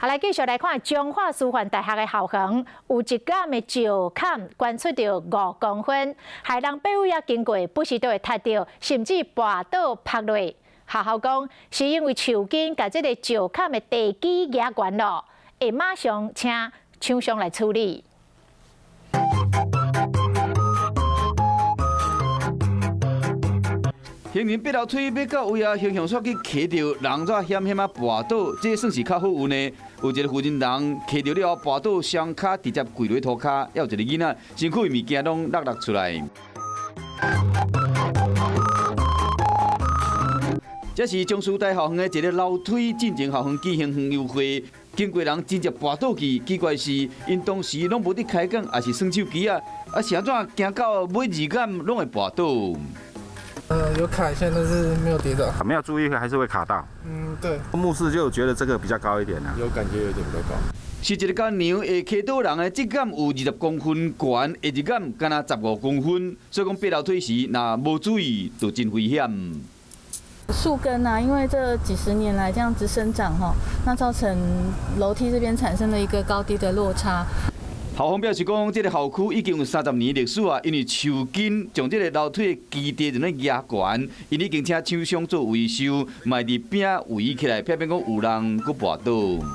好，来继续来看彰化师范大学的校园，有一间的石坎关出着5公分，害人爬位经过，不时都会踢到，甚至跌倒趴落。校讲是因为树根把这个石坎的地基压悬了，会马上请厂商来处理。行人爬楼梯要到位啊，形象煞去骑到，人煞险险啊跌倒，这算是较好运呢。有一个负责人骑到了后跌倒，双脚直接跪落涂骹，还有一个囡仔身躯物件拢落出来。这是中师大校园的一个楼梯进前校园举行园游会，经过人真正跌倒去，奇怪是因当时拢无伫开讲，也是耍手机啊，是安怎行到每二杆拢会跌倒？有卡一下，但是没有跌倒。没有注意还是会卡到。对。牧师就觉得这个比较高一点啊，有感觉有点比较高。是一个甲牛会骑倒人的这杆有20公分悬，下一杆敢若15公分，所以讲爬楼梯时若无注意，就真危险。树根啊，因为这几十年来这样子生长哈，那造成楼梯这边产生了一个高低的落差。校方表示讲，这个校区已经有30年历史啊，因为树根将这个楼梯的基地就咧压悬，因已经请厂商做维修，卖伫边围起来，避免讲有人佫跌倒。